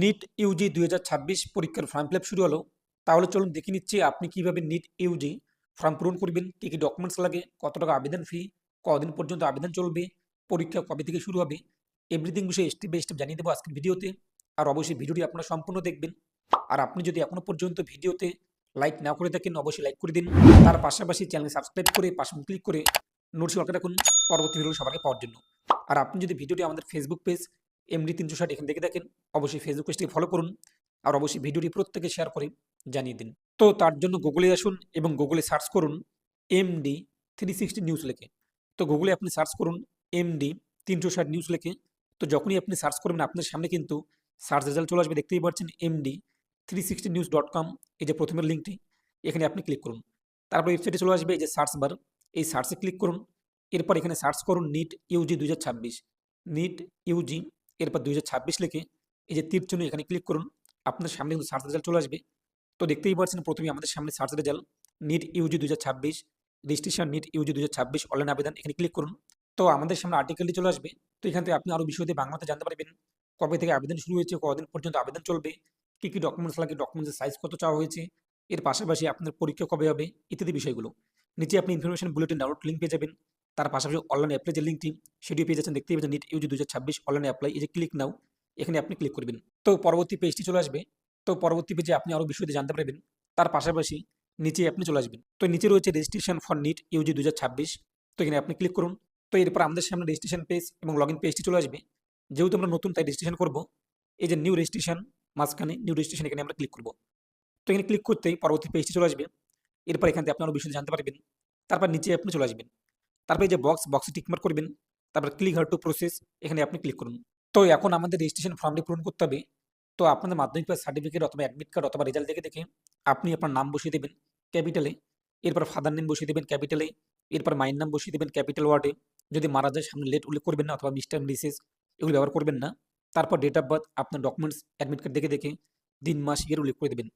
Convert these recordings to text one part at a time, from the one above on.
NEET UG 2026 পরীক্ষার form fill up শুরু হলো। তাহলে চলুন দেখে নিচ্ছি আপনি কিভাবে নিট ইউজি ফর্ম পূরণ করবেন, কি কি ডকুমেন্টস লাগে, কত টাকা আবেদন ফি, কদিন পর্যন্ত আবেদন চলবে, পরীক্ষা কবে থেকে শুরু হবে, এভরিথিং বিষয়ে স্টেপ বাই স্টেপ জানিয়ে দেবো আজকের ভিডিওতে। আর অবশ্যই ভিডিওটি আপনারা সম্পূর্ণ দেখবেন। আর আপনি যদি এখনো পর্যন্ত ভিডিওতে লাইক না করে থাকেন অবশ্যই লাইক করে দিন। তার পাশাপাশি চ্যানেল সাবস্ক্রাইব করে পাশে ক্লিক করে নোটিফিকেশন অন রাখুন পরবর্তী ভিডিও সবার আগে পাওয়ার জন্য। আর আপনি যদি ভিডিওটি আমাদের ফেসবুক পেজ MD360 এখান থেকে দেখেন, অবশ্যই ফেসবুক পেজটি ফলো করুন। আর অবশ্যই ভিডিওটি প্রত্যেকে শেয়ার করে জানিয়ে দিন। তো তার জন্য গুগলে আসুন এবং গুগলে সার্চ করুন MD360 নিউজ লিখে। তো গুগলে আপনি সার্চ করুন MD360 নিউজ লিখে। তো যখনই আপনি সার্চ করবেন আপনার সামনে কিন্তু সার্চ রেজাল্ট চলে আসবে, দেখতেই পাচ্ছেন MD360news.com, এই যে প্রথমের লিঙ্কটি, এখানে আপনি ক্লিক করুন। তারপর ওয়েবসাইটে চলে আসবে এই যে সার্চ বার, এই সার্চে ক্লিক করুন। এরপর এখানে সার্চ করুন নিট ইউজি 2026, নিট ইউজি, এরপর 2026 লিখে এই যে তীর চিহ্ন এখানে ক্লিক করুন। আপনার সামনে কিন্তু সার্চ রেজাল্ট চলে আসবে। তো দেখতেই পাচ্ছেন প্রথমে আমাদের সামনে search result NEET UG 2026, registration NEET UG 2026 online আবেদন, এখানে ক্লিক করুন। তো আমাদের সামনে আর্টিকেলটি চলে আসবে। তো এখান থেকে আপনি আরও বিষয়তে বাংলাতে জানতে পারবেন, কবে থেকে আবেদন শুরু হয়েছে, কদিন পর্যন্ত আবেদন চলবে, কী কী ডকুমেন্টস লাগে, ডকুমেন্টসের সাইজ কত চাওয়া হয়েছে, এর পাশাপাশি আপনার পরীক্ষা কবে হবে ইত্যাদি বিষয়গুলো। নিচে আপনি ইনফরমেশন বুলেটিন ডাউনলোড লিঙ্ক পেয়ে যাবেন। তার পাশাপাশি অনলাইন অ্যাপ্লাই যে লিঙ্কটি সেটিও পেয়ে যাচ্ছেন, দেখতেই পাচ্ছেন নিট ইউজি 2026 অনলাইন অ্যাপ্লাই, এই যে ক্লিক নাও, এখানে আপনি ক্লিক করবেন। তো পরবর্তী পেজটি চলে আসবে। তো পরবর্তী পেজে আপনি আরও বিষয়তে জানতে পারবেন। তার পাশাপাশি নিচে আপনি চলে আসবেন। তো নিচে রয়েছে রেজিস্ট্রেশন ফর নিট ইউজি 2026, তো এখানে আপনি ক্লিক করুন। তো এরপর আমাদের সামনে রেজিস্ট্রেশন পেজ এবং লগ ইন পেজটি চলে আসবে। যেহেতু আমরা নতুন তাই রেজিস্ট্রেশন করব, এই যে নিউ রেজিস্ট্রেশন, মাঝখানে নিউ রেজিস্ট্রেশন, এখানে আমরা ক্লিক করব। তো এখানে ক্লিক করতেই পরবর্তী পেজটি চলে আসবে। এরপর এখান থেকে আপনি আরও বিষয় জানতে পারবেন। তারপর নিচে আপনি চলে আসবেন। তারপর এই যে বক্সে টিকমার্ক করবেন। তারপর ক্লিক হার টু প্রসেস, এখানে আপনি ক্লিক করুন। তো এখন আমাদের রেজিস্ট্রেশন ফর্মটি পূরণ করতে হবে। তো আপনাদের মাধ্যমিক পাস সার্টিফিকেট অথবা অ্যাডমিট কার্ড অথবা রেজাল্ট দেখে দেখে আপনি আপনার নাম বসিয়ে দেবেন ক্যাপিটালে, এরপর ফাদার নেম বসিয়ে দেবেন ক্যাপিটালে, এরপর মায়ের নাম বসিয়ে দেবেন ক্যাপিটাল ওয়ার্ডে। যদি মারা যায় সামনে লেট উল্লেখ করবেন না অথবা মিস্টার মিসেস এগুলো ব্যবহার করবেন না। তারপর ডেট অফ বার্থ আপনার ডকুমেন্টস অ্যাডমিট কার্ড দেখে দেখে দিন মাস ইয়ার উল্লেখ করে দেবেন।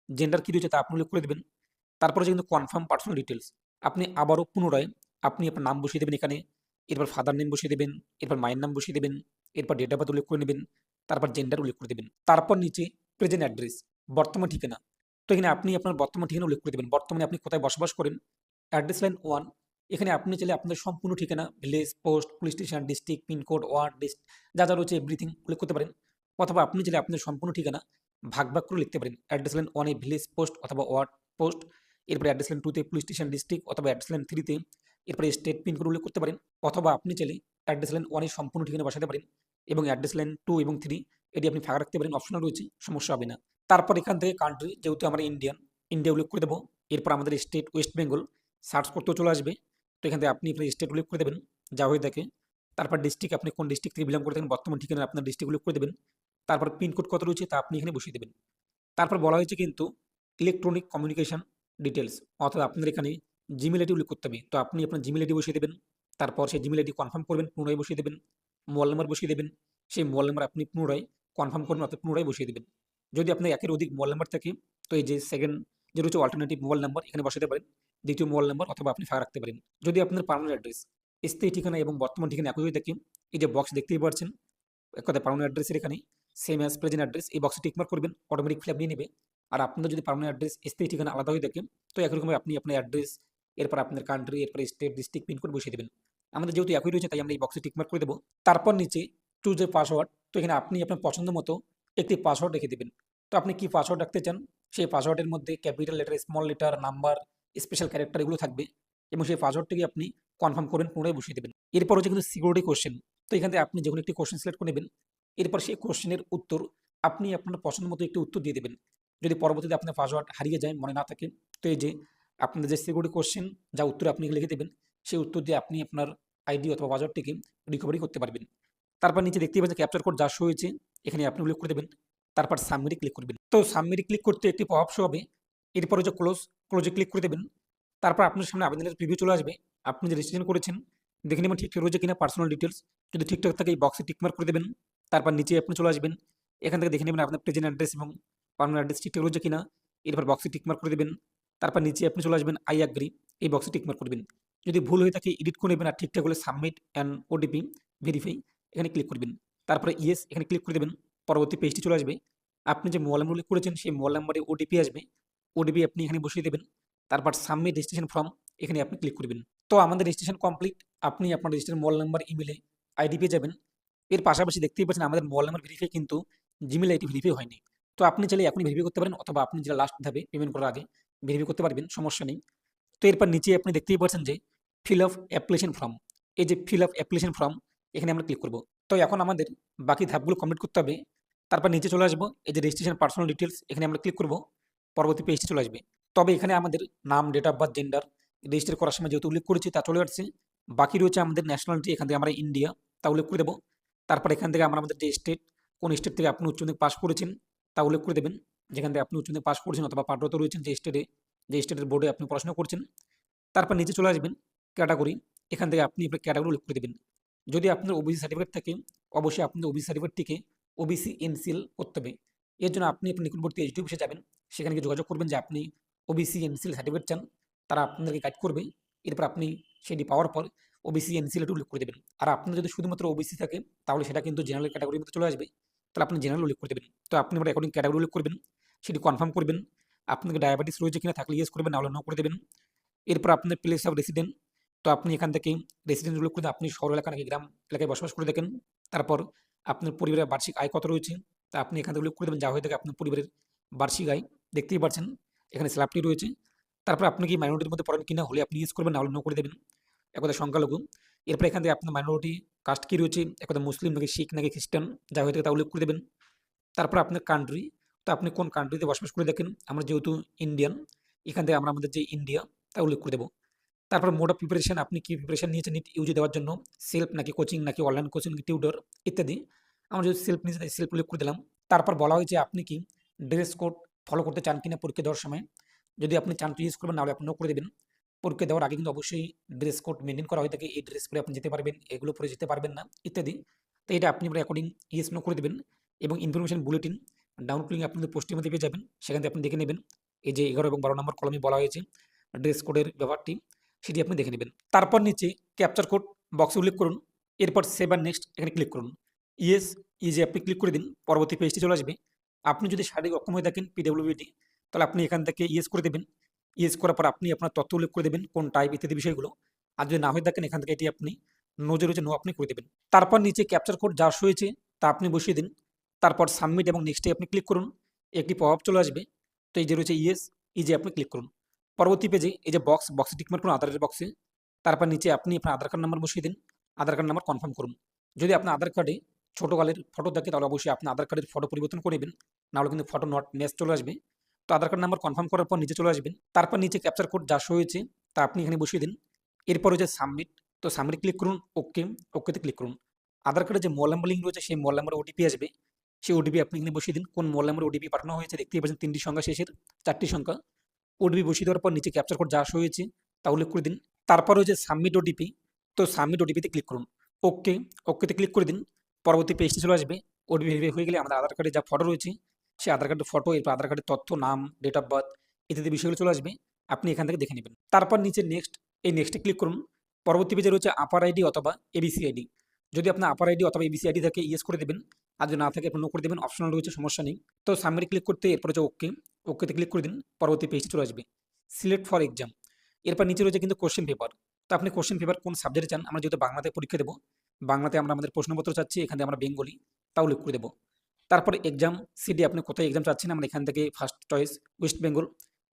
জেন্ডার কী রয়েছে তা আপনি উল্লেখ করে দেবেন। তারপরে যে কিন্তু কনফার্ম পার্সোনাল ডিটেলস, আপনি আবারও পুনরায় আপনি আপনার নাম বসিয়ে দেবেন এখানে, এরপর ফাদার নেম বসিয়ে দেবেন, এরপর মায়ের নাম বসিয়ে দেবেন, এরপর ডেট অফ বার্থ উল্লেখ করে নেবেন, তারপর জেন্ডার উল্লেখ করে দেবেন। তারপর নিচে প্রেজেন্ট অ্যাড্রেস, বর্তমান ঠিকানা। তো এখানে আপনি আপনার বর্তমান ঠিকানা উল্লেখ করে দেবেন, বর্তমানে আপনি কোথায় বসবাস করেন। অ্যাড্রেস লাইন 1, এখানে আপনি চাইলে আপনাদের সম্পূর্ণ ঠিকানা, village, post, police station, district, pincode, ward, যা যা রয়েছে এভরিথিং উল্লেখ করতে পারেন। অথবা আপনি চাইলে আপনার সম্পূর্ণ ঠিকানা ভাগ ভাগ করে লিখতে পারেন। অ্যাড্রেস লাইন 1-এ ভিলেজ, পোস্ট অথবা ওয়ার্ড, পোস্ট, এরপরে অ্যাড্রেস লাইন 2-তে পুলিশ স্টেশন, ডিস্ট্রিক্ট অথবা অ্যাড্রেস লাইন 3-তে এরপরে স্টেট পিনকোড উল্লেখ করতে পারেন। অথবা আপনি চাইলে অ্যাড্রেস লাইন 1-এ সম্পূর্ণ ঠিকানা বসাতে পারেন এবং অ্যাড্রেস লাইন 2 এবং 3 এটি আপনি ফাঁকা রাখতে পারেন, অপশনাল রয়েছে, সমস্যা হবে না। তারপর এখান থেকে কান্ট্রি, যেহেতু আমরা ইন্ডিয়া উল্লেখ করে দেবো। এরপর আমাদের স্টেট ওয়েস্ট বেঙ্গল, সার্চ করতেও চলে আসবে। তো এখান থেকে আপনি আপনার স্টেট উল্লেখ করে দেবেন যা হয়ে থাকে। তারপর ডিস্ট্রিক্ট, আপনি কোন ডিস্ট্রিক্ট থেকে বিলং করে থাকেন, বর্তমান ঠিকানা আপনার ডিস্ট্রিক্ট উল্লেখ করে দেবেন। তারপর পিনকোড কত রয়েছে তা আপনি এখানে বসিয়ে দেবেন। তারপর বলা হয়েছে কিন্তু ইলেকট্রনিক কমিউনিকেশন ডিটেলস, অর্থাৎ আপনার এখানে জিমেল আইডি উল্লেখ করতে হবে। তো আপনি আপনার জিমেল আইডি বসিয়ে দেবেন। তারপর সেই জিমেল আইডি কনফার্ম করবেন, পুনরায় বসিয়ে দেবেন। মোবাইল নাম্বার বসিয়ে দেবেন, সেই মোবাইল নাম্বার আপনি পুনরায় কনফার্ম করবেন অর্থাৎ পুনরায় বসিয়ে দেবেন। যদি আপনার একের অধিক মোবাইল নাম্বার থাকে তো এই যে সেকেন্ড যে রয়েছে অল্টারনেটিভ মোবাইল নাম্বার, এখানে বসাতে পারেন দ্বিতীয় মোবাইল নাম্বার, অথবা আপনি ফাঁকা রাখতে পারেন। যদি আপনার পার্মানেন্ট অ্যাড্রেস, স্থায়ী ঠিকানা এবং বর্তমান ঠিকানা একই হয়ে থাকে, এই যে বক্স দেখতেই পাচ্ছেন এক কথায় পার্মানেন্ট অ্যাড্রেসের এখানে সেম অ্যাজ প্রেজেন্ট অ্যাড্রেস, এই বক্সে টিকমার্ক করবেন, অটোমেটিক ফিল আপ নিয়ে নেবে। আর আপনাদের যদি পার্মানেন্ট অ্যাড্রেস স্থায়ী ঠিকানা আলাদা হয়ে থাকে তো একরকমভাবে আপনি আপনার অ্যাড্রেস, এরপর আপনার কান্ট্রি, এরপর স্টেট, ডিস্ট্রিক্ট, পিনকোড বসিয়ে দেবেন। আমাদের যেহেতু একই রয়েছে তাই আমরা এই বক্সে টিকমার্ক করে দেবো। তারপর নিচে চুজ এ পাসওয়ার্ড, তো এখানে আপনি আপনার পছন্দ মতো একটি পাসওয়ার্ড রেখে দেবেন। তো আপনি কি পাসওয়ার্ড রাখতে চান, সেই পাসওয়ার্ডের মধ্যে capital letter, small letter, number, special character এগুলো থাকবে এবং সেই পাসওয়ার্ডটিকে আপনি কনফার্ম করবেন, পুনরায় বসিয়ে দেবেন। এরপর হচ্ছে কিন্তু সিকিউরিটি কোশ্চেন, তো এখান থেকে আপনি যে কোনো একটি কোশ্চেন সিলেক্ট করে নেবেন। এরপর সেই কোশ্চেনের উত্তর আপনি আপনার পছন্দ মতো একটি উত্তর দিয়ে দেবেন। যদি পরবর্তীতে আপনার পাসওয়ার্ড হারিয়ে যায়, মনে না থাকে, তো এই যে আপনাদের যে সিকিউরিটি কোশ্চেন যা উত্তর আপনি লিখে দেবেন সেই উত্তর দিয়ে আপনি আপনার আইডি অথবা পাসওয়ার্ডটিকে রিকভারি করতে পারবেন। তারপর নিচে দেখতেই পাচ্ছেন ক্যাপচার কোড যা শো হয়েছে, এখানে আপনি উল্লেখ করে দেবেন। তারপর সাবমিটে ক্লিক করবেন। তো সাবমিটে ক্লিক করতে একটি পপআপ শো হবে। এরপর হচ্ছে ক্লোজে ক্লিক করে দেবেন। তারপর আপনার সামনে আবেদনের প্রিভিউ চলে আসবে। আপনি যে রেজিস্ট্রেশন করেছেন দেখে নেবেন ঠিকঠাক রয়েছে কিনা, পার্সোনাল ডিটেলস যদি ঠিকঠাক থাকে এই বক্সে টিকমার্ক করে দেবেন। তারপর নিচে আপনি চলে আসবেন, এখান থেকে দেখে নেবেন আপনার প্রেজেন্ট অ্যাড্রেস এবং পার্মানেন্ট অ্যাড্রেস ঠিকঠাক রয়েছে কিনা, এরপর বক্সে টিকমার্ক করে দেবেন। তারপর নিচে আপনি চলে আসবেন আই অ্যাগ্রি, এই বক্সে টিকমার্ক করবেন। যদি ভুল হয়ে থাকে এডিট করে নেবেন, আর ঠিকঠাক হলে সাবমিট অ্যান্ড ওটিপি ভেরিফাই এখানে ক্লিক করবেন। তারপরে ইয়েস এখানে ক্লিক করে দেবেন। পরবর্তী পেজটি চলে আসবে। আপনি যে মোবাইল নাম্বার উল্লেখ করেছেন সেই মোবাইল নাম্বারে ওটিপি আসবে, ওটিপি আপনি এখানে বসিয়ে দেবেন। তারপর সাবমিট রেজিস্ট্রেশন ফর্ম এখানে আপনি ক্লিক করবেন। তো আমাদের রেজিস্ট্রেশন কমপ্লিট। আপনি আপনার রেজিস্ট্রেশন মোবাইল নাম্বার, ইমেলে আইডি পেয়ে যাবেন। এর পাশাপাশি দেখতেই পাচ্ছেন আমাদের মোবাইল নাম্বার ভেরিফাই কিন্তু জিমেল আইডি ভেরিফাই হয়নি। তো আপনি চাইলে এখনই ভেরিফাই করতে পারেন, অথবা আপনি যেটা লাস্ট ধাপে পেমেন্ট করার আগে ভেরিফাই করতে পারবেন, সমস্যা নেই। তো এরপর নিচে আপনি দেখতেই পাচ্ছেন যে ফিল আপ অ্যাপ্লিকেশন ফর্ম, এই যে ফিল আপ অ্যাপ্লিকেশন ফর্ম এখানে আমরা ক্লিক করব। তো এখন আমাদের বাকি ধাপগুলো কমপ্লিট করতে হবে। তারপর নিচে চলে আসবো, এই যে রেজিস্ট্রেশন পার্সোনাল ডিটেলস এখানে আমরা ক্লিক করব। পরবর্তী পেজটি চলে আসবে। তবে এখানে আমাদের নাম, date of birth, gender register করার সময় যেহেতু উল্লেখ করেছি তা চলে আসছে। বাকি রয়েছে আমাদের ন্যাশনালিটি, এখান থেকে আমরা ইন্ডিয়া তা উল্লেখ করে দেবো। তারপর এখান থেকে আমরা আমাদের যে স্টেট, কোন স্টেট থেকে আপনি উচ্চ মাধ্যমিক পাস করেছেন তা উল্লেখ করে দেবেন, যেখান থেকে আপনি উচ্চ মাধ্যমিক পাস করেছেন অথবা পাঠরত রয়েছেন যে স্টেটে, যে স্টেটের বোর্ডে আপনি পড়াশোনা করছেন। তারপর নিচে চলে আসবেন ক্যাটাগরি, এখান থেকে আপনি আপনার ক্যাটাগরি উল্লেখ করে দেবেন। যদি আপনার ওবিসি সার্টিফিকেট থাকে অবশ্যই আপনার ওবিসি সার্টিফিকেটটিকে ওবিসি এনসিএল করতে হবে। এর জন্য আপনি আপনার নিকটবর্তী এইচডি অফিসে যাবেন, সেখানে গিয়ে যোগাযোগ করবেন যে আপনি ওবিসি এনসিএল সার্টিফিকেট চান, তারা আপনাদেরকে গাইড করবে। এরপর আপনি সেটি পাওয়ার পর ওবিসি এনসিএলটি উল্লেখ করে দেবেন। আর আপনার যদি শুধুমাত্র ওবিসি থাকে তাহলে সেটা কিন্তু জেনারেল ক্যাটাগরির মধ্যে চলে আসবে, তাহলে আপনি জেনারেল উল্লেখ করে দেবেন। তো আপনি আপনার অ্যাকর্ডিং ক্যাটাগরি উল্লেখ করবেন, সেটি কনফার্ম করবেন। আপনাকে ডায়াবেটিস রয়েছে কিনা থাকলে ইয়েস করবেন, নাহলে নো করে দেবেন। এরপর আপনার প্লেস অফ রেসিডেন্ট, তো আপনি এখান থেকে রেসিডেন্ট উল্লেখ করে আপনি শহর এলাকা নাকি গ্রাম এলাকায় বসবাস করে থাকেন। তারপর আপনার পরিবারের বার্ষিক আয় কত রয়েছে তা আপনি এখান থেকে উল্লেখ করে দেবেন, যা হয়ে থাকে আপনার পরিবারের বার্ষিক আয়। দেখতেই পাচ্ছেন এখানে স্ল্যাবটি রয়েছে। তারপর আপনি কি মাইনরিটির মধ্যে পড়েন কিনা, হলে আপনি ইউজ করবেন, না হলে নো করে দেবেন, একদা সংখ্যালঘু। এরপর এখান থেকে আপনার মাইনরিটি কাস্ট কি রয়েছে, একদা মুসলিম নাকি শিখ নাকি খ্রিস্টান, যা হয়ে থাকে তা উল্লেখ করে দেবেন। তারপর আপনার কান্ট্রি, তো আপনি কোন কান্ট্রিতে বসবাস করে দেখেন, আমরা যেহেতু ইন্ডিয়ান এখান থেকে আমরা আমাদের যে ইন্ডিয়া তা উল্লেখ করে দেবো। তারপর মোড অফ প্রিপারেশন, আপনি কি প্রিপারেশন নিয়েছেন নিট ইউজি দেওয়ার জন্য, সেলফ নাকি কোচিং নাকি অনলাইন কোচিং টিউটর ইত্যাদি। আমরা যদি সেলফ নিয়েছি তাই সেলফ উল্লেখ করে দিলাম। তারপর বলা হয়েছে আপনি কি ড্রেস কোড ফলো করতে চান কিনা পরীক্ষা দেওয়ার সময়, যদি আপনি চান তো ইউজ করবেন, নাহলে আপনি নো করে দেবেন। পরীক্ষা দেওয়ার আগে কিন্তু অবশ্যই ড্রেস কোড মেনটেন করা হয়ে থাকে, এই ড্রেস পরে আপনি যেতে পারবেন, এগুলো পরে যেতে পারবেন না ইত্যাদি। তো এটা আপনি আপনার অ্যাকর্ডিং ইয়েস নো করে দেবেন। এবং ইনফরমেশন বুলেটিন ডাউনলোড লিঙ্ক আপনাদের পোস্টের মধ্যে পেয়ে যাবেন, সেখান থেকে আপনি দেখে নেবেন। এই যে 11 এবং 12 নম্বর কলমে বলা হয়েছে ড্রেস কোডের ব্যাপারটি, সেটি আপনি দেখে নেবেন। তারপর নিচে ক্যাপচার কোড বক্সে উল্লেখ করুন, এরপর সেভ আর নেক্সট এখানে ক্লিক করুন। ইয়েস ইজে আপনি ক্লিক করে দিন, পরবর্তী পেজটি চলে আসবে। আপনি যদি শারীরিক অক্ষম হয়ে থাকেন পিডব্লিউডি, তাহলে আপনি এখান থেকে ইয়েস করে দেবেন। ইয়েস করার পর আপনি আপনার তথ্য উল্লেখ করে দেবেন, কোন টাইপ ইত্যাদি বিষয়গুলো। আর যদি না হয়ে থাকেন এখান থেকে এটি আপনি নোজে রয়েছে নো আপনি করে দেবেন। তারপর নিচে ক্যাপচার কোড যা হয়েছে তা আপনি বসিয়ে দিন। তারপর সাবমিট এবং নেক্সটে আপনি ক্লিক করুন, একটি পপআপ চলে আসবে। তো এই যে রয়েছে ইয়েস ইজে আপনি ক্লিক করুন। পরবর্তী পেজে এই যে বক্সে টিকমার্ক করুন আধারের বক্সে। তারপর নিচে আপনি আপনার আধার কার্ড নাম্বার বসিয়ে দিন, আধার কার্ড নাম্বার কনফার্ম করুন। যদি আপনার আধার কার্ডে ছোটোকালের ফটো থাকে তাহলে অবশ্যই আপনি আধার কার্ডের ফটো পরিবর্তন করে নেবেন, নাহলে কিন্তু ফটো নট ম্যাচ চলে আসবে। তো আধার কার্ড নাম্বার কনফার্ম করার পর নিচে চলে আসবেন। তারপর নিচে ক্যাপচার কোড যা হয়েছে তা আপনি এখানে বসিয়ে দিন। এরপর হচ্ছে সাবমিট, তো সাবমিট ক্লিক করুন, ওকেতে ক্লিক করুন। আধার কার্ডে যে মোবাইল নাম্বার লিঙ্ক রয়েছে সেই মোবাইল নাম্বারে ওটিপি আসবে, সেই ওটিপি আপনি এখানে বসিয়ে দিন। কোন মোবাইল নাম্বারে ওটিপি পাঠানো হয়েছে দেখতেই পাচ্ছেন 3টি সংখ্যা শেষের, 4টি সংখ্যা। ওটিপি বসিয়ে দেওয়ার পর নিচে ক্যাপচার কোড যা হয়েছে তা উল্লেখ করে দিন। তারপর হচ্ছে সাবমিট ওটিপি, তো সাবমিট ওটিপিতে ক্লিক করুন। ওকেতে ক্লিক করে দিন, পরবর্তী পেজটি চলে আসবে। ওটিপি ভেরিফাই হয়ে গেলে আমাদের আধার কার্ডে যা ফটো রয়েছে সেই আধার কার্ডের ফটো, এরপর আধার কার্ডের তথ্য, নাম, ডেট অফ বার্থ ইত্যাদি বিষয়গুলো চলে আসবে, আপনি এখান থেকে দেখে নেবেন। তারপর নিচে নেক্সট, এই নেক্সটে ক্লিক করুন। পরবর্তী পেজে রয়েছে আপার আইডি অথবা এবিসি আইডি, যদি আপনার আপার আইডি অথবা এবিসি আইডি থাকে ইয়েস করে দেবেন, আর যদি না থাকে আপনি নো করে দেবেন, অপশনাল রয়েছে, সমস্যা নেই। তো সাবমিট ক্লিক করতে এরপর হচ্ছে ওকেতে ক্লিক করে দিন, পরবর্তী পেজটি চলে আসবে। সিলেক্ট ফর এক্সাম, এরপর নিচে রয়েছে কিন্তু কোশ্চেন পেপার, তো আপনি কোশ্চেন পেপার কোন সাবজেক্টে চান, আমরা যেহেতু বাংলাতে পরীক্ষা দেবো, বাংলাতে আমরা আমাদের প্রশ্নপত্র চাচ্ছি, এখান থেকে আমরা বেঙ্গলি তাও উল্লেখ করে দেবো। তারপর এক্সাম সিডি, আপনি কোথায় এক্সাম চাচ্ছেন, আমরা এখান থেকে ফার্স্ট চয়েস ওয়েস্ট বেঙ্গল।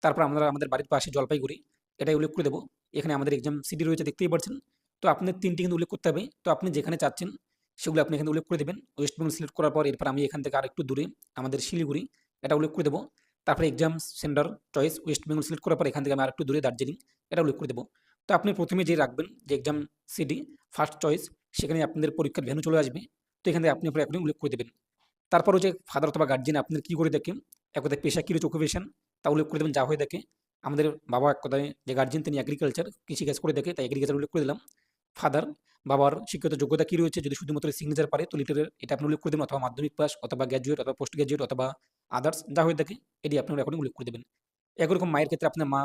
তারপর আমরা আমাদের বাড়ির পাশে জলপাইগুড়ি এটাই উল্লেখ করে দেবো। এখানে আমাদের এক্সাম সিডি রয়েছে দেখতেই পাচ্ছেন। তো আপনার 3টি কিন্তু উল্লেখ করতে হবে, তো আপনি যেখানে চাচ্ছেন সেগুলো আপনি এখানে উল্লেখ করে দেবেন। ওয়েস্ট বেঙ্গল সিলেক্ট করার পর এরপর আমি এখান থেকে আর একটু দূরে আমাদের শিলিগুড়ি এটা উল্লেখ করে দেবো। তারপরে exam centre choice West Bengal select করার পর এখান থেকে আমি আর একটু দূরে দার্জিলিং এটা উল্লেখ করে দেবো। তো আপনি প্রথমে যে রাখবেন যে এক্সাম সিডি ফার্স্ট চয়েস, সেখানে আপনাদের পরীক্ষার ভেন্যু চলে আসবে। তো এখানে আপনি আপনার এখন উল্লেখ করে দেবেন। তারপর হচ্ছে ফাদার অথবা গার্জিয়ান আপনার কী করে দেখেন, এক কথায় পেশা কী রয়েছে অকুপেশন তা উল্লেখ করে দেবেন, যা হয়ে দেখে। আমাদের বাবা এক কথায় যে গার্জিয়ান তিনি এগ্রিকালচার কৃষিকাজ করে দেখে, তাই এগ্রিকালচার উল্লেখ করে দিলাম। ফাদার বাবার শিক্ষিত যোগ্যতা কী রয়েছে, যদি শুধুমাত্র সিগনেচার পারে তো লিটারের এটা আপনি উল্লেখ করে দেবেন, অথবা মাধ্যমিক পাস অথবা গ্র্যাজুয়েট অথবা পোস্ট গ্র্যাজুয়েট অথবা আদার্স যা হয়ে থাকে এটি আপনার এখন উল্লেখ করে দেবেন। একরকম মায়ের ক্ষেত্রে আপনার মা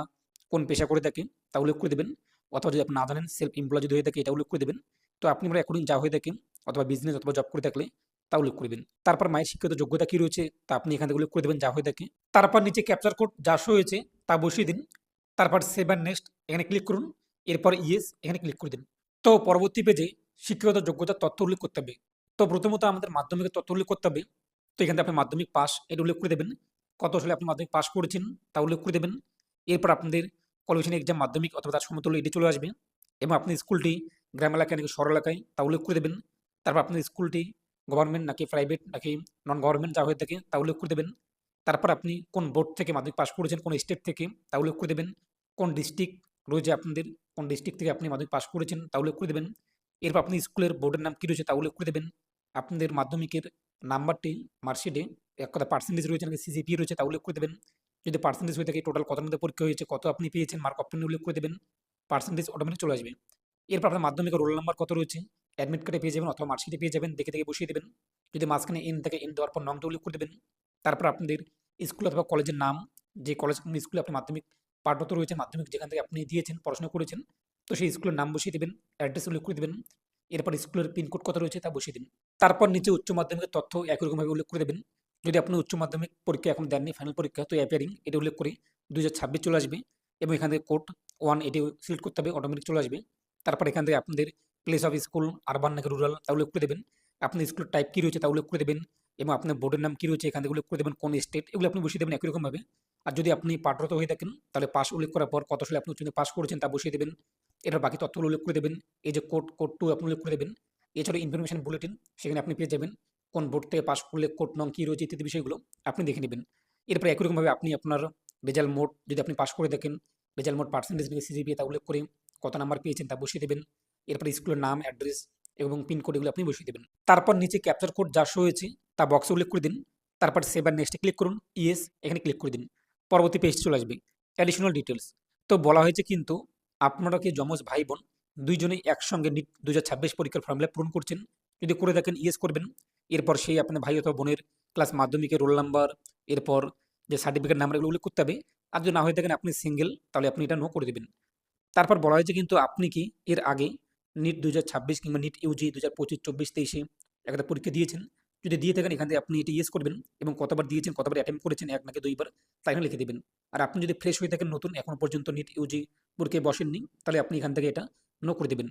কোন পেশা করে থাকে তা উল্লেখ করে দেবেন, অথবা যদি আপনি না জানেন সেলফ এমপ্লয় যদি হয়ে থাকে এটা উল্লেখ করে দেবেন। তো আপনি আমরা অ্যাকর্ডিং যা হয়ে থাকে, অথবা বিজনেস অথবা জব করে থাকলে তা উল্লেখ করবেন। তারপর মায়ের শিক্ষাগত যোগ্যতা কী রয়েছে তা আপনি এখান থেকে উল্লেখ করে দেবেন যা হয়ে থাকে। তারপর নিচে ক্যাপচার কোড যা শো হয়েছে তা বসিয়ে দিন। তারপর সেভ অ্যান্ড নেক্সট এখানে ক্লিক করুন। এরপর ইয়েস এখানে ক্লিক করে দিন। তো পরবর্তী পেজে শিক্ষাগত যোগ্যতার তথ্য উল্লেখ করতে হবে। তো প্রথমত আমাদের মাধ্যমিকের তথ্য উল্লেখ করতে হবে। তো এখান থেকে আপনি মাধ্যমিক পাস এটা উল্লেখ করে দেবেন। কত সালে আপনি মাধ্যমিক পাস করেছেন তা উল্লেখ করে দেবেন। এরপর আপনাদের কোয়ালিফিকেশন এক্সাম মাধ্যমিক অথবা তার সমতুল্য এটি চলে আসবে এবং আপনি স্কুলটি গ্রাম এলাকায় নাকি শহর এলাকায় তা উল্লেখ করে দেবেন। তারপর আপনার স্কুলটি গভর্নমেন্ট নাকি প্রাইভেট নাকি নন গভর্নমেন্ট যা হয়ে থাকে তা উল্লেখ করে দেবেন। তারপর আপনি কোন বোর্ড থেকে মাধ্যমিক পাস করেছেন, কোন স্টেট থেকে তা উল্লেখ করে দেবেন। কোন ডিস্ট্রিক্ট রয়েছে আপনাদের, কোন ডিস্ট্রিক্ট থেকে আপনি মাধ্যমিক পাস করেছেন তা উল্লেখ করে দেবেন। এরপর আপনি স্কুলের বোর্ডের নাম কী রয়েছে তা উল্লেখ করে দেবেন। আপনাদের মাধ্যমিকের নাম্বারটি মার্কশিটে এক কথা পার্সেন্টেজ রয়েছে নাকি সিজিপি রয়েছে তা উল্লেখ করে দেবেন। যদি পার্সেন্টেজ হয়ে থাকে টোটাল কতর মধ্যে পরীক্ষা হয়েছে, কত আপনি পেয়েছেন মার্ক অপশনে উল্লেখ করে দেবেন। পার্সেন্টেজ অটোমেটিক চলে আসবে। এরপর আপনার মাধ্যমিকের রোল নাম্বার কত রয়েছে অ্যাডমিট কার্ডে পেয়ে যাবেন অথবা মার্কশিটে পেয়ে যাবেন, দেখে দেখে বসিয়ে দেবেন। যদি মাঝখানে এন থেকে এন দেওয়ার পর নংটা উল্লেখ করে দেবেন। তারপর আপনাদের স্কুল অথবা কলেজের নাম, যে কলেজ স্কুলে আপনি মাধ্যমিক পাঠরত রয়েছে, মাধ্যমিক যেখান থেকে আপনি দিয়েছেন পড়াশোনা করেছেন, তো সেই স্কুলের নাম বসিয়ে দেবেন, অ্যাড্রেস উল্লেখ করে দেবেন। এরপর স্কুলের পিনকোড কত রয়েছে তা বসিয়ে দিন। তারপর নিচে উচ্চ মাধ্যমিকের তথ্য একই রকমভাবে উল্লেখ করে দেবেন। যদি আপনি উচ্চ মাধ্যমিক পরীক্ষা এখন দেননি, ফাইনাল পরীক্ষা, তো অ্যাপিয়ারিং এটা উল্লেখ করে 2026 চলে আসবে এবং এখান থেকে কোড 1 এটি সিলেক্ট করতে হবে, অটোমেটিক চলে আসবে। তারপর এখান থেকে আপনাদের প্লেস অফ স্কুল আরবান নাকি রুরাল তা উল্লেখ করে দেবেন। আপনার স্কুলের টাইপ কী রয়েছে তা উল্লেখ করে দেবেন এবং আপনার বোর্ডের নাম কী রয়েছে এখান থেকে উল্লেখ করে দেবেন, কোন স্টেট, এগুলো আপনি বসিয়ে দেবেন একই রকমভাবে। আর যদি আপনি পাঠরত হয়ে থাকেন তাহলে পাস উল্লেখ করার পর কত সালে আপনি উচ্চ মাধ্যমিক পাস করেছেন তা বসিয়ে দেবেন। এবার বাকি তথ্যগুলো উল্লেখ করে দেবেন। এই যে কোড 2 আপনি উল্লেখ করে দেবেন। এছাড়া ইনফরমেশন বুলেটিন সেখানে আপনি পেয়ে যাবেন কোন বোর্ড থেকে পাস করলে কোড নং কী রয়েছে ইত্যাদি বিষয়গুলো আপনি দেখে নেবেন। এরপর একই রকমভাবে আপনি আপনার রেজাল্ট মোড যদি আপনি পাস করে দেখেন, রেজাল্ট মোড পার্সেন্টেজ নাকি সিজিপিএ তা উল্লেখ করে কত নাম্বার পেয়েছেন তা বসিয়ে দেবেন। এরপর স্কুলের নাম, অ্যাড্রেস এবং পিনকোড এগুলো আপনি বসিয়ে দেবেন। তারপর নিচে ক্যাপচার কোড যা শো হয়েছে তা বক্সে উল্লেখ করে দিন। তারপর সেভ আর নেক্সটে ক্লিক করুন, ইয়েস এখানে ক্লিক করে দিন। পরবর্তী পেজ চলে আসবে অ্যাডিশনাল ডিটেলস। তো বলা হয়েছে কিন্তু আপনারা কি যমজ ভাই বোন দুইজনেই একসঙ্গে নিট 2026 পরীক্ষার ফর্ম ফিল আপ পূরণ করছেন? যদি করে থাকেন ইয়েস করবেন। এরপর সেই আপনার ভাই অথবা বোনের ক্লাস মাধ্যমিকের রোল নাম্বার, এরপর যে সার্টিফিকেট নাম্বার এগুলো উল্লেখ করতে হবে। আর যদি না হয়ে থাকেন আপনি সিঙ্গেল, তাহলে আপনি এটা নো করে দেবেন। তারপর বলা হয়েছে কিন্তু আপনি কি এর আগে নিট 2026 কিংবা নিট ইউজি 2025-24-23 একটা পরীক্ষা দিয়েছেন? যদি দিয়ে থাকেন এখান থেকে আপনি এটি ইয়েস করবেন এবং কতবার দিয়েছেন, কতবার অ্যাটেম্প্ট করেছেন, 1 নাকি 2 বার তা এখানে লিখে দেবেন। আর আপনি যদি ফ্রেশ হয়ে থাকেন, নতুন এখনো পর্যন্ত নিট ইউজি পরীক্ষায় বসেননি, তাহলে আপনি এখান থেকে এটা নো করে দেবেন।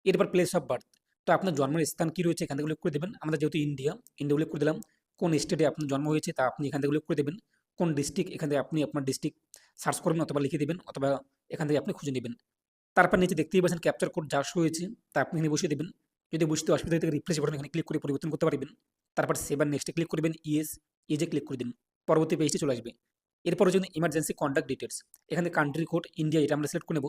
এরপর প্লেস অফ বার্থ, তো আপনার জন্মের স্থান কী রয়েছে এখান থেকে উল্লেখ করে দেবেন। আমরা যেহেতু ইন্ডিয়া উল্লেখ করে দিলাম। কোন স্টেটে আপনার জন্ম হয়েছে তা আপনি এখান থেকে উল্লেখ করে দেবেন। কোন ডিস্ট্রিক্ট এখান থেকে আপনি আপনার ডিস্ট্রিক্ট সার্চ করবেন অথবা লিখে দেবেন অথবা এখান থেকে আপনি খুঁজে নেবেন। তারপর নিচে দেখতেই পাচ্ছেন ক্যাপচার কোড যা শো হয়েছে তা আপনি এখানে বসিয়ে দেবেন। যদি বুঝতে অসুবিধা হয় তাহলে রিফ্রেশ বাটন এখানে ক্লিক করে পরিবর্তন করতে পারবেন। তারপর সেভ আর নেক্সটে ক্লিক করবেন, ইয়েস এজে ক্লিক করে দিন। পরবর্তী পেজটি চলে আসবে। এরপরে যদি ইমার্জেন্সি কন্ট্যাক্ট ডিটেলস, এখানে কান্ট্রি কোড ইন্ডিয়া এটা আমরা সিলেক্ট করে নেব।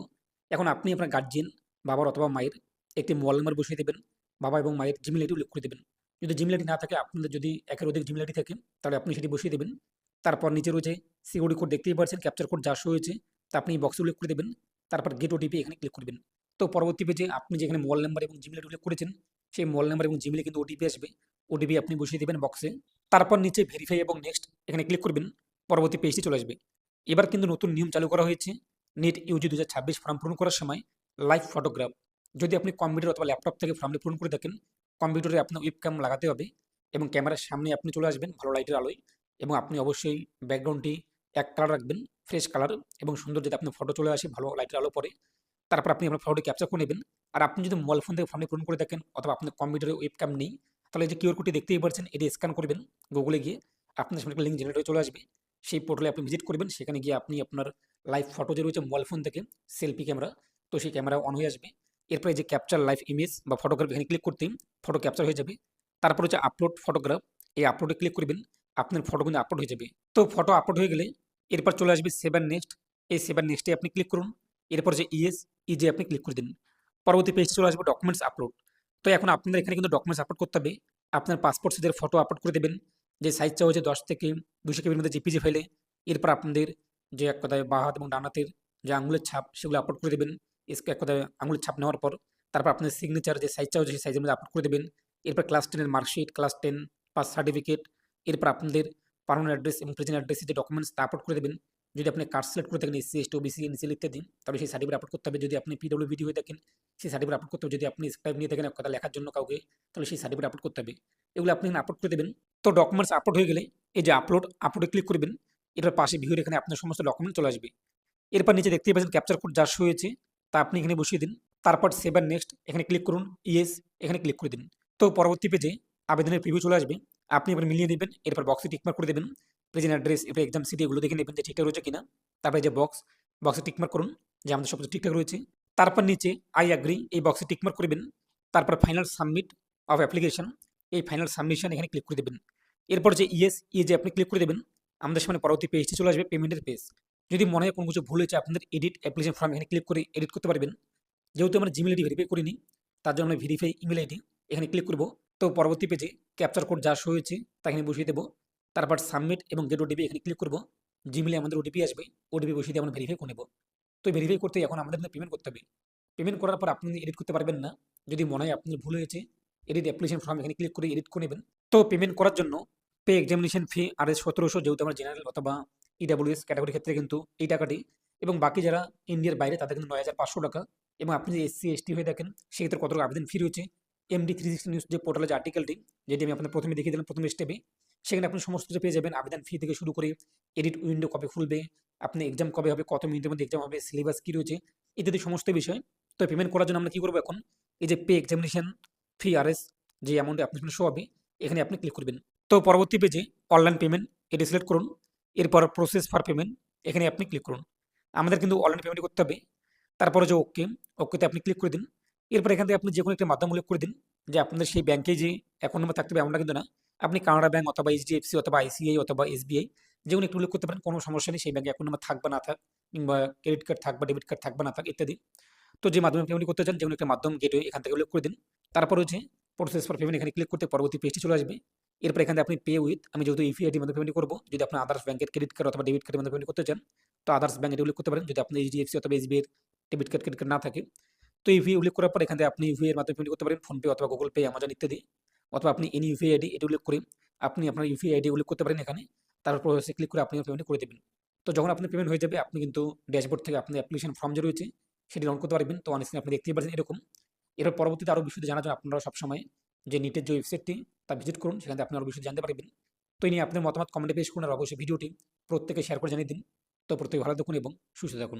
এখন আপনি আপনার গার্জিয়ান বাবার অথবা মায়ের একটি মোবাইল নাম্বার বসিয়ে দেবেন। বাবা এবং মায়ের জিমেল আইডি উল্লেখ করে দেবেন। যদি জিমেল আইডি না থাকে, আপনাদের যদি একের অধিক জিমেল আইডি থাকে, তাহলে আপনি সেটি বসিয়ে দেবেন। তারপর নিচে রয়েছে সিকিউরিটি কোড, দেখতেই পাচ্ছেন ক্যাপচার কোড যা শো হয়েছে তা আপনি বক্সে উল্লেখ করে দেবেন। তারপর গেট ওটিপি এখানে ক্লিক করবেন। তো পরবর্তী পেজে আপনি যেখানে মোবাইল নাম্বার এবং জিমেল উল্লেখ করেছেন সেই মোবাইল নাম্বার এবং জিমেলে কিন্তু ওটিপি আসবে। ওটিপি আপনি বসিয়ে দেবেন বক্সে। তারপর নিচে ভেরিফাই এবং নেক্সট এখানে ক্লিক করবেন। পরবর্তী পেজটি চলে আসবে। এবার কিন্তু নতুন নিয়ম চালু করা হয়েছে। নিট ইউজি 2026 ফর্ম পূরণ করার সময় লাইভ ফটোগ্রাফ, যদি আপনি কম্পিউটার অথবা ল্যাপটপ থেকে ফর্মটি পূরণ করে থাকেন, কম্পিউটারে আপনার ওয়েবক্যাম লাগাতে হবে এবং ক্যামেরার সামনে আপনি চলে আসবেন ভালো লাইটের আলোয় এবং আপনি অবশ্যই ব্যাকগ্রাউন্ডটি এক কালার রাখবেন, ফ্রেশ কালার এবং সুন্দর, যাতে আপনার ফটো চলে আসে ভালো লাইটের আলো পরে। তারপর আপনি আপনার ফটোটি ক্যাপচার করে নেবেন। আর আপনি যদি মোবাইল ফোন থেকে ফর্মটি পূরণ করে থাকেন অথবা আপনার কম্পিউটারে ওয়েবক্যাম নেই, তাহলে এই যে কিউআর কোডটি দেখতেই পাচ্ছেন এটি স্ক্যান করবেন। গুগলে গিয়ে আপনার সামনে একটা লিঙ্ক জেনারেট হয়ে চলে আসবে। সেই পোর্টালে আপনি ভিজিট করবেন। সেখানে গিয়ে আপনি আপনার লাইভ ফটো যে রয়েছে মোবাইল ফোন থেকে সেলফি ক্যামেরা, তো সেই ক্যামেরা অন হয়ে আসবে। এরপরে যে ক্যাপচার লাইভ ইমেজ বা ফটোগ্রাফ এখানে ক্লিক করতেই ফটো ক্যাপচার হয়ে যাবে। তারপর হচ্ছে আপলোড ফটোগ্রাফ, এই আপলোডে ক্লিক করবেন, আপনার ফটো কিন্তু আপলোড হয়ে যাবে। তো ফটো আপলোড হয়ে গেলে এরপর চলে আসবে সেভ অ্যান্ড নেক্সট, এই সেভ অ্যান্ড নেক্সটে আপনি ক্লিক করুন। এরপর যে ইয়েস ইজে আপনি ক্লিক করে দিন। পরবর্তী পেজ চলে আসবে ডকুমেন্টস আপলোড। তো এখন আপনাদের এখানে কিন্তু ডকুমেন্টস আপলোড করতে হবে। আপনার পাসপোর্ট সাইজের ফটো আপলোড করে দেবেন, যে সাইজ চাওয়া হচ্ছে 10 থেকে 200 কেবির মধ্যে জিপিজি ফাইলে। এরপর আপনাদের যে এক কথায় বাঁ হাত এবং ডান হাতের যে আঙুলের ছাপ সেগুলো আপলোড করে দেবেন। এক কথায় আঙুলের ছাপ নেওয়ার পর তারপর আপনার সিগনেচার যে সাইজ চাওয়া হচ্ছে সেই সাইজের মধ্যে আপলোড করে দেবেন। এরপর ক্লাস 10-এর মার্কশিট, ক্লাস 10 পাস সার্টিফিকেট, এরপর আপনাদের পারমানেন্ট অ্যাড্রেস এবং প্রেজেন্ট অ্যাড্রেসের যে ডকুমেন্টস তা আপলোড করে দেবেন। যদি আপনি কাস্ট সিলেক্ট করে থাকেন এসসি, এসটি, ওবিসি, এনসিএল ইত্যাদি, তাহলে সেই সার্টিফিকেট আপলোড করতে হবে। যদি আপনি পিডব্লিউবিডি হয়ে থাকেন সেই সার্টিফিকেট আপলোড করতে হবে। যদি আপনি স্ক্রাইব নিয়ে থাকেন এক কথা লেখার জন্য কাউকে, তাহলে সেই সার্টিফিকেট আপলোড করতে হবে। এগুলো আপনি এখানে আপলোড করে দেবেন। তো ডকুমেন্টস আপলোড হয়ে গেলে এই যে আপলোডে ক্লিক করবেন। এটার পাশে ভিউর এখানে আপনার সমস্ত ডকুমেন্ট চলে আসবে। এরপর নিচে দেখতেই পাচ্ছেন ক্যাপচার কোড যা শো হয়েছে তা আপনি এখানে বসিয়ে দিন। তারপর সেভ অ্যান্ড নেক্সট এখানে ক্লিক করুন, ইয়েস এখানে ক্লিক করে দিন। তো পরবর্তী পেজে আবেদনের প্রিভিউ চলে আসবে। আপনি এবার মিলিয়ে নেবেন, এরপর বক্সে টিকমার্ক করে দেবেন। প্রেজেন্ট অ্যাড্রেস, এরপর এক্সাম সিটি এগুলো দেখে নেবেন যে ঠিকঠাক রয়েছে কিনা। তারপরে যে বক্সে টিকমার্ক করুন যে আমাদের সব কিছু ঠিকঠাক রয়েছে। তারপর নিচে আই অ্যাগ্রি এই বক্সে টিকমার্ক করবেন। তারপর ফাইনাল সাবমিট অফ অ্যাপ্লিকেশন, এই ফাইনাল সাবমিশন এখানে ক্লিক করে দেবেন। এরপর যে ইয়েস যে আপনি ক্লিক করে দেবেন, আমাদের সামনে পরবর্তী পেজটি চলে আসবে, পেমেন্টের পেজ। যদি মনে হয় কোনো কিছু ভুল হয়েছে আপনাদের এডিট অ্যাপ্লিকেশন ফর্ম এখানে ক্লিক করে এডিট করতে পারবেন। যেহেতু আমরা জিমেল আইডি ভেরিফাই করিনি তার জন্য আমরা ভেরিফাই ইমেল আইডি এখানে ক্লিক করব। তো পরবর্তী পেজে ক্যাপচার কোড যা শো হয়েছে তা এখানে বসিয়ে দেবো। তারপর সাবমিট এবং গেট ওটিপি এখানে ক্লিক করব। জিমেলে আমাদের ওটিপি আসবে, ওটিপি বসিয়ে দিয়ে আমরা ভেরিফাই করে নেব। তো ভেরিফাই করতে এখন আমাদের পেমেন্ট করতে হবে। পেমেন্ট করার পর আপনি এডিট করতে পারবেন না। যদি মনে হয় আপনার ভুল হয়েছে, এডিট অ্যাপ্লিকেশন ফর্ম এখানে ক্লিক করে এডিট করে নেবেন। তো পেমেন্ট করার জন্য পে এক্সামিনেশন ফি RS 1700, যেহেতু আমরা জেনারেল অথবা ইডাব্লিউএস ক্যাটাগরির ক্ষেত্রে কিন্তু এই টাকাটি, এবং বাকি যারা ইন্ডিয়ার বাইরে তাদের কিন্তু 9500 টাকা। এবং আপনি যদি এসসি এসটি হয়ে থাকেন সেক্ষেত্রে কত টাকা আবেদন ফি রয়েছে, MD 360 নিউজ যে পোর্টালে যে আর্টিকেলটি, যেটি আমি আপনাদের প্রথমে দেখিয়ে দিলাম প্রথম স্টেপে, সেখানে আপনি সমস্ত কিছু পেয়ে যাবেন। আবেদন ফি থেকে শুরু করে এডিট উইন্ডো কবে খুলবে, আপনি এক্সাম কবে হবে, কত মিনিটের মধ্যে এক্সাম হবে, সিলেবাস কী রয়েছে ইত্যাদি সমস্ত বিষয়। তো পেমেন্ট করার জন্য আমরা কী করবো এখন, এই যে পে এক্সামিনেশন ফি RS যে অ্যামাউন্টে আপনার সামনে শো হবে এখানে আপনি ক্লিক করবেন। তো পরবর্তী পেজে অনলাইন পেমেন্ট এটি সিলেক্ট করুন। এরপর প্রসেস ফর পেমেন্ট এখানে আপনি ক্লিক করুন। আমাদের কিন্তু অনলাইন পেমেন্ট করতে হবে। তারপরে যে ওকেতে আপনি ক্লিক করে দিন। এরপর এখান থেকে আপনি যে কোনো একটা মাধ্যম উল্লেখ করে দিন যে আপনাদের সেই ব্যাংকে যে অ্যাকাউন্ট নাম্বার থাকতে হবে এমনটা কিন্তু না। আপনি কানাড়া ব্যাংক অথবা HDFC অথবা ICICI অথবা SBI যে কোনো একটু উল্লেখ করতে পারেন, কোনো সমস্যা নেই। সেই ব্যাংকে অ্যাকাউন্ট নাম্বার থাক বা না থাক, কিংবা ক্রেডিট কার্ড থাক বা ডেবিট কার্ড থাক বা না থাক ইত্যাদি। তো যে মাধ্যমে পেমেন্ট করতে চান যে কোনো একটা মাধ্যম গেটওয়ে এখান থেকে উল্লেখ করে দিন। তারপর হচ্ছে প্রসেস ফর পেমেন্ট এখানে ক্লিক করতে পরবর্তী পেজটি চলে আসবে। এরপর এখানে আপনি পে উইথ, আমি যেহেতু ইউপিআইডির মধ্যে পেমেন্ট করবো, যদি আপনি আদার্স ব্যাংকের ক্রেডিট কার্ড অথবা ডেবিট কার্ডের মধ্যে পেমেন্ট করতে চান তো আদার্স ব্যাংক এটা উল্লেখ করতে পারেন, যদি আপনি HDFC অথবা SBI এর ডেবিট কার্ড ক্রেডিট কার্ড না থাকে। তো ইউপিআই উল্লেখ করার পর এখান থেকে আপনি ইউপিআই এর মাধ্যমে পেমেন্ট করতে পারেন, ফোনপে অথবা গুগল পে, অ্যামাজন ইত্যাদি। অথবা আপনি এনি ইউপিআই আইডি এটা উল্লেখ করে আপনি আপনার ইউপিআই আইডি উল্লেখ করতে পারেন এখানে। তারপর প্রসেসে ক্লিক করে আপনি পেমেন্ট করে দেবেন। তো যখন আপনার পেমেন্ট হয়ে যাবে আপনি কিন্তু ড্যাশবোর্ড থেকে আপনি অ্যাপ্লিকেশন ফর্ম যে রয়েছে সেটি ডাউনলোড করতে পারবেন। তো অন স্ক্রিনে আপনি দেখতেই পাচ্ছেন এরকম। এর পরবর্তীতে আরও বিষয় জানার জন্য আপনারা সবসময় যে নিটের যে ওয়েবসাইটটি তা ভিজিট করুন, সেখান থেকে আপনি আরও বিষয় জানতে পারবেন। তো এই নিয়ে আপনার মতামত কমেন্টে পেশ করুন, আর অবশ্যই ভিডিওটি প্রত্যেকে শেয়ার করে জানিয়ে দিন। তো প্রত্যেকে ভালো থাকুন এবং সুস্থ থাকুন।